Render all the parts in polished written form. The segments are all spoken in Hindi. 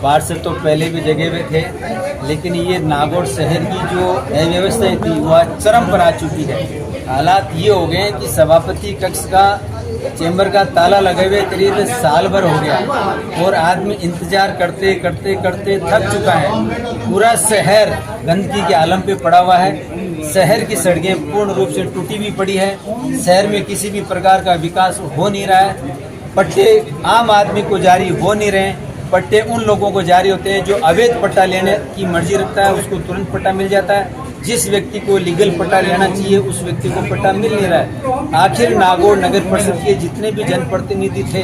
पार्षद तो पहले भी जगह में थे, लेकिन ये नागौर शहर की जो अव्यवस्था थी वह चरम पर आ चुकी है। हालात ये हो गए कि सभापति कक्ष का चेंबर का ताला लगे हुए करीब साल भर हो गया और आदमी इंतजार करते करते करते थक चुका है। पूरा शहर गंदगी के आलम पे पड़ा हुआ है। शहर की सड़कें पूर्ण रूप से टूटी हुई पड़ी है। शहर में किसी भी प्रकार का विकास हो नहीं रहा है। पट्टे आम आदमी को जारी हो नहीं रहे। पट्टे उन लोगों को जारी होते हैं जो अवैध पट्टा लेने की मर्जी रखता है, उसको तुरंत पट्टा मिल जाता है। जिस व्यक्ति को लीगल पट्टा लेना चाहिए उस व्यक्ति को पट्टा मिल नहीं रहा है। आखिर नागौर नगर परिषद के जितने भी जनप्रतिनिधि थे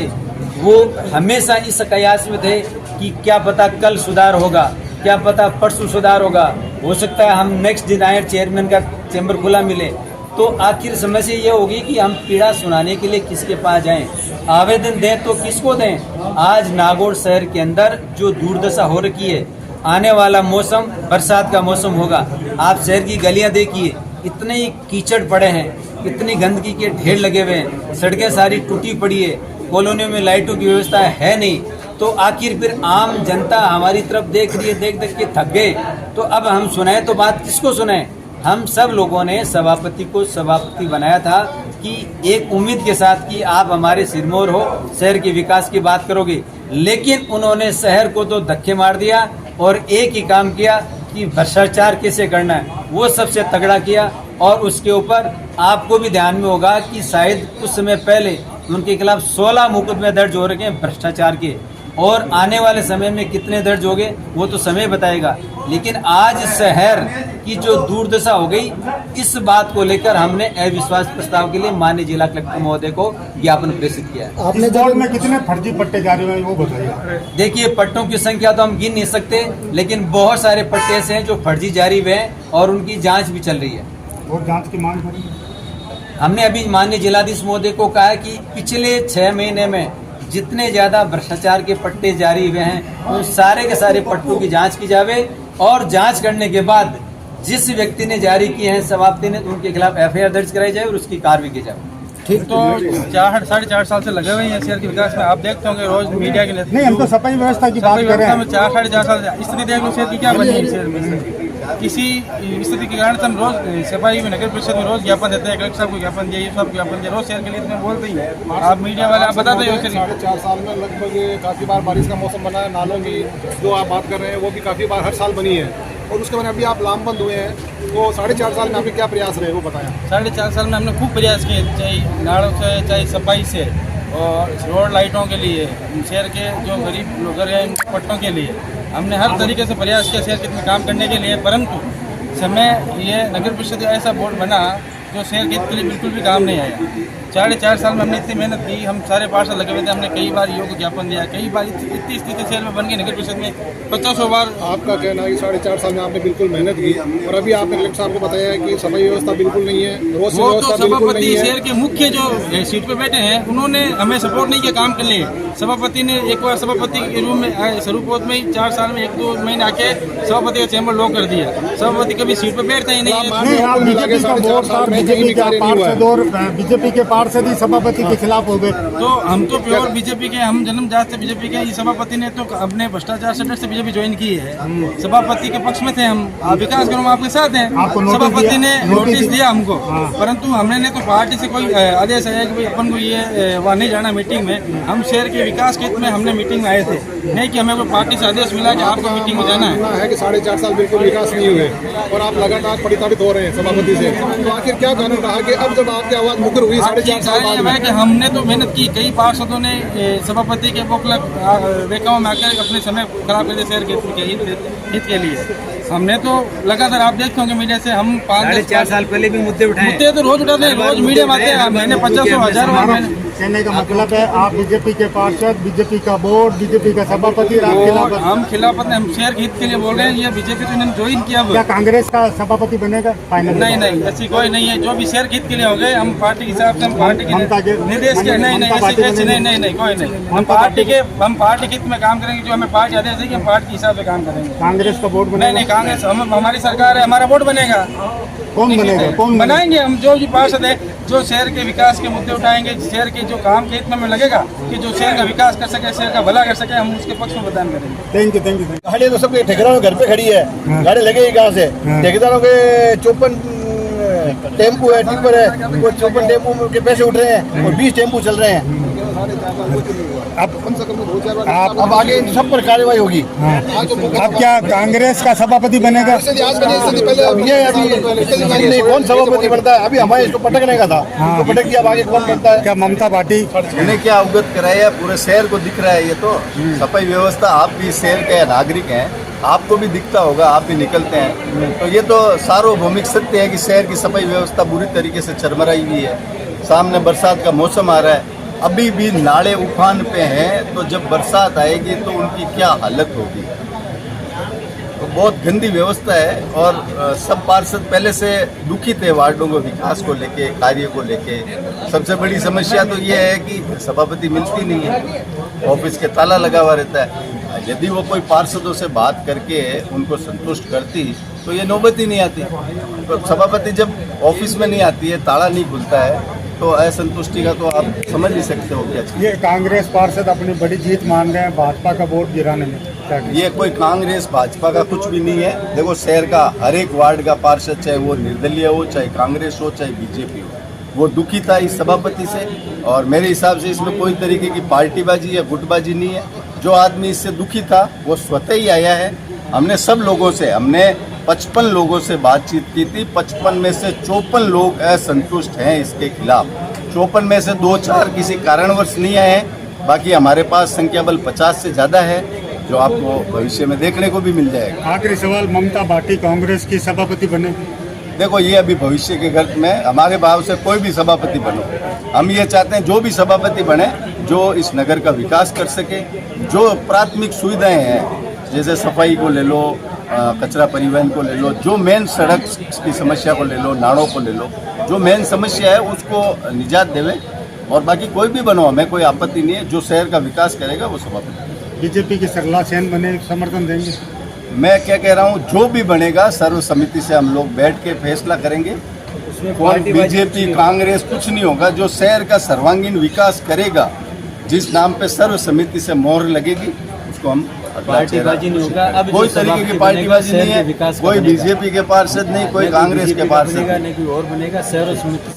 वो हमेशा इस कयास में थे कि क्या पता कल सुधार होगा, क्या पता परसों सुधार होगा, हो सकता है हम नेक्स्ट दिन आए चेयरमैन का चैम्बर खुला मिले। तो आखिर समस्या ये होगी कि हम पीड़ा सुनाने के लिए किसके पास जाएं, आवेदन दें तो किसको दें। आज नागौर शहर के अंदर जो दुर्दशा हो रखी है, आने वाला मौसम बरसात का मौसम होगा। आप शहर की गलियां देखिए, इतने ही कीचड़ पड़े हैं, इतनी गंदगी के ढेर लगे हुए हैं, सड़कें सारी टूटी पड़ी है, कॉलोनियों में लाइटों की व्यवस्था है नहीं। तो आखिर फिर आम जनता हमारी तरफ देख रही है, देख देख के थक गए। तो अब हम सुनाए तो बात किसको सुनाए। हम सब लोगों ने सभापति को सभापति बनाया था कि एक उम्मीद के साथ कि आप हमारे सिरमौर हो, शहर के विकास की बात करोगे, लेकिन उन्होंने शहर को तो धक्के मार दिया और एक ही काम किया कि भ्रष्टाचार कैसे करना है वो सबसे तगड़ा किया। और उसके ऊपर आपको भी ध्यान में होगा कि शायद कुछ समय पहले उनके खिलाफ 16 मुकदमे दर्ज हो रखे हैं भ्रष्टाचार के, और आने वाले समय में कितने दर्ज होंगे वो तो समय बताएगा। लेकिन आज शहर की जो दुर्दशा हो गई, इस बात को लेकर हमने अविश्वास प्रस्ताव के लिए माननीय जिला कलेक्टर महोदय को ज्ञापन प्रेषित किया है। आपने बोर्ड में कितने फर्जी पट्टे जारी हुए वो बताइए। देखिए, पट्टों की संख्या तो हम गिन नहीं सकते, लेकिन बहुत सारे पट्टे ऐसे हैं जो फर्जी जारी हुए हैं और उनकी जाँच भी चल रही है। और जाँच की मांग करेंगे। हमने अभी माननीय जिलाधीश महोदय को कहा है कि पिछले 6 महीने में जितने ज्यादा भ्रष्टाचार के पट्टे जारी हुए हैं उन सारे के सारे पट्टों की जांच की जावे, और जांच करने के बाद जिस व्यक्ति ने जारी किए हैं सभापति ने, उनके खिलाफ एफआईआर दर्ज कराई जाए और उसकी कार्रवाई की जाए। ठीक, तो 4-4.5 साल से लगे हुए हैं शहर के विकास में। आप देखते होंगे रोज मीडिया के नहीं, हम तो सफाई व्यवस्था की बात कर रहे हैं। 4-4.5 साल से स्थिति देख लो शहर की क्या बनी है। शहर में किसी स्थिति के कारण हम रोज सफाई में नगर परिषद में रोज ज्ञापन देते हैं, कलेक्टर साहब को ज्ञापन दिया, ये सब ज्ञापन दिया, रोज शहर के लिए इतने बोलते ही। आप मीडिया वाले आप बताते हो 4 साल में लगभग काफ़ी बार बारिश का मौसम बना है। नालों की जो आप बात कर रहे हैं वो भी काफ़ी बार हर साल बनी है, और उसके बाद अभी आप लामबंद हुए हैं। तो 4.5 साल में आपके क्या प्रयास रहे वो बताया। 4.5 साल में हमने खूब प्रयास किए, चाहे नालों से, चाहे सफाई से, और रोड लाइटों के लिए, शहर के जो गरीब लोग हैं पट्टों के लिए हमने हर तरीके से प्रयास किया शहर के काम करने के लिए। परंतु समय ये नगर परिषद ऐसा बोर्ड बना जो शहर के लिए बिल्कुल भी काम नहीं आया। 4.5 साल में हमने इतनी मेहनत की, हम सारे पार्षद लगे हुए थे, हमने कई बार योग ज्ञापन दिया, कई बार इतनी स्थिति शहर में बन गई नगर परिषद में 50 बार। आपका कहना है कि 4.5 साल में आपने बिल्कुल मेहनत की, और अभी आपने कलेक्टर साहब को बताया है कि सफाई व्यवस्था बिल्कुल नहीं है, रोज वो तो सभापति शहर के मुख्य जो सीट पे बैठे हैं उन्होंने हमें सपोर्ट नहीं किया काम के लिए। सभापति ने एक बार सभापति के रूम में स्वरूपोत में ही 4 साल में 1-2 महीने आके सभापति का चैम्बर लॉक कर दिया। सभापति कभी सीट पे बैठता ही नहीं है। बीजेपी के पार्षद ही सभापति के खिलाफ हो गए। तो हम तो प्योर बीजेपी के, हम जन्मजात से बीजेपी के। सभापति ने तो अपने भ्रष्टाचार से से बीजेपी ज्वाइन की है। सभापति के पक्ष में थे हम, विकास करो आपके साथ हैं। सभापति ने नोटिस दिया हमको, परंतु हमने तो पार्टी से कोई आदेश आया कि अपन को ये वहाँ नहीं जाना मीटिंग में। हम शहर के विकास के हित में हमने मीटिंग में आए थे, नहीं कि हमें कोई पार्टी से आदेश मिला कि आपको मीटिंग में जाना है। कि 4.5 साल बिल्कुल विकास नहीं हुए और आप लगातार प्रताड़ित हो रहे हैं सभापति से। तो आखिर क्या कारण रहा कि अब जब आपकी आवाज मुकर हुई 4.5 साल बाद में? कि हमने तो मेहनत की, कई पार्षदों ने सभापति के बेकाओं में आकर अपने समय खराब कर दिया शहर के हित के लिए। हमने तो लगातार आप देखते होंगे मीडिया से, हम 4.5 साल पहले भी मुद्दे उठाए, मुद्दे तो रोज उठाते हैं, रोज मीडिया में आते हैं। मैंने 50,000 कहने का मतलब है आप बीजेपी के पार्षद, बीजेपी का बोर्ड, बीजेपी का सभापति, हम खिलाफत हम शहर के हित के लिए बोल रहे हैं। ये बीजेपी तो इन्होंने ज्वाइन किया। क्या कांग्रेस का सभापति बनेगा फाइनल? नहीं, ऐसी कोई नहीं है। जो भी शहर के हित के लिए हो गए, हम पार्टी के हिसाब से, हम पार्टी के निर्देश के नहीं, कोई नहीं। हम पार्टी के हित में काम करेंगे, जो हमें पार्टी आदेश देगी हम पार्टी के हिसाब से काम करेंगे। कांग्रेस का बोर्ड नहीं, कांग्रेस हमारी सरकार है, हमारा वोट बनेगा। कौन बनेगा? कौन बनाएंगे हम, जो भी पार्षद है जो शहर के विकास के मुद्दे उठाएंगे, शहर के जो काम के हित में लगेगा कि जो शहर का विकास कर सके, शहर का भला कर सके, हम उसके पक्ष में मतदान करेंगे। Thank you thank you. गाड़ी तो सबके ठेकेदारों के घर पे खड़ी है, गाड़ी लगेगी कहाँ से? ठेकेदारों के 54 टेम्पू है, टिप्पर है, वो 54 टेम्पू के पैसे उठ रहे हैं और 20 टेम्पू चल रहे हैं। अब कम से कम 2-4 बार अब आगे इन सब पर कार्रवाई होगी। अब क्या कांग्रेस का सभापति बनेगा? आज बने इससे पहले अब ये अभी नहीं, कौन सभापति बनता है? अभी हमारे इसको पटकने का था, तो पटक दिया, अब आगे कौन बनता है? क्या ममता पार्टी? इन्हें क्या अवगत कराया? पूरे शहर को दिख रहा है ये तो सफाई व्यवस्था। आप भी शहर के नागरिक हैं, आपको भी दिखता होगा, आप भी निकलते हैं, तो ये तो सार्वभौमिक सत्य है कि शहर की सफाई व्यवस्था बुरी तरीके से चरमराई हुई है। सामने बरसात का मौसम आ रहा है, अभी भी नाले उफान पे हैं, तो जब बरसात आएगी तो उनकी क्या हालत होगी। तो बहुत गंदी व्यवस्था है और सब पार्षद पहले से दुखी थे वार्डों को विकास को लेके, कार्य को लेके। सबसे बड़ी समस्या तो ये है कि सभापति मिलती नहीं है, ऑफिस के ताला लगा हुआ रहता है। यदि वो कोई पार्षदों से बात करके उनको संतुष्ट करती तो ये नौबत ही नहीं आती। तो सभापति जब ऑफिस में नहीं आती है, ताला नहीं खुलता है, तो असंतुष्टि का तो आप समझ नहीं सकते हो क्या। ये कांग्रेस पार्षद अपनी बड़ी जीत मान रहे हैं भाजपा का वोट गिराने में, क्या कहें? ये कोई कांग्रेस भाजपा का कुछ भी नहीं है। देखो शहर का हर एक वार्ड का पार्षद, चाहे वो निर्दलीय हो, चाहे कांग्रेस हो, चाहे बीजेपी हो, वो दुखी था इस सभापति से। और मेरे हिसाब से इसमें कोई तरीके की पार्टीबाजी या गुटबाजी नहीं है। जो आदमी इससे दुखी था वो स्वतः ही आया है। हमने सब लोगों से, हमने 55 लोगों से बातचीत की थी। 55 में से 54 लोग असंतुष्ट हैं इसके खिलाफ। 54 में से 2-4 किसी कारणवश नहीं आए हैं। बाकी हमारे पास संख्या बल 50 से ज़्यादा है, जो आपको भविष्य में देखने को भी मिल जाएगा। आखिरी सवाल, ममता पार्टी कांग्रेस की सभापति बनेगी? देखो ये अभी भविष्य के गर्त में, हमारे भाव से कोई भी सभापति बनो, हम ये चाहते हैं जो भी सभापति बने जो इस नगर का विकास कर सके। जो प्राथमिक सुविधाएं हैं, जैसे सफाई को ले लो, कचरा परिवहन को ले लो, जो मेन सड़क की समस्या को ले लो, नालों को ले लो, जो मेन समस्या है उसको निजात देवे। और बाकी कोई भी बनो, हमें कोई आपत्ति नहीं है। जो शहर का विकास करेगा वो सभापति। बीजेपी की सरला सेन बने, समर्थन देंगे? मैं क्या कह रहा हूँ, जो भी बनेगा सर्व समिति से हम लोग बैठ के फैसला करेंगे। कौन बीजेपी कांग्रेस कुछ नहीं होगा। जो शहर का सर्वांगीण विकास करेगा, जिस नाम पे सर्व समिति से मोहर लगेगी, उसको हम पार्टीबाजी नहीं होगा। अब कोई तरीके की पार्टीबाजी नहीं है। कोई बीजेपी के पार्षद नहीं, कोई कांग्रेस के पार्षद नहीं, कोई और बनेगा। शहर समिति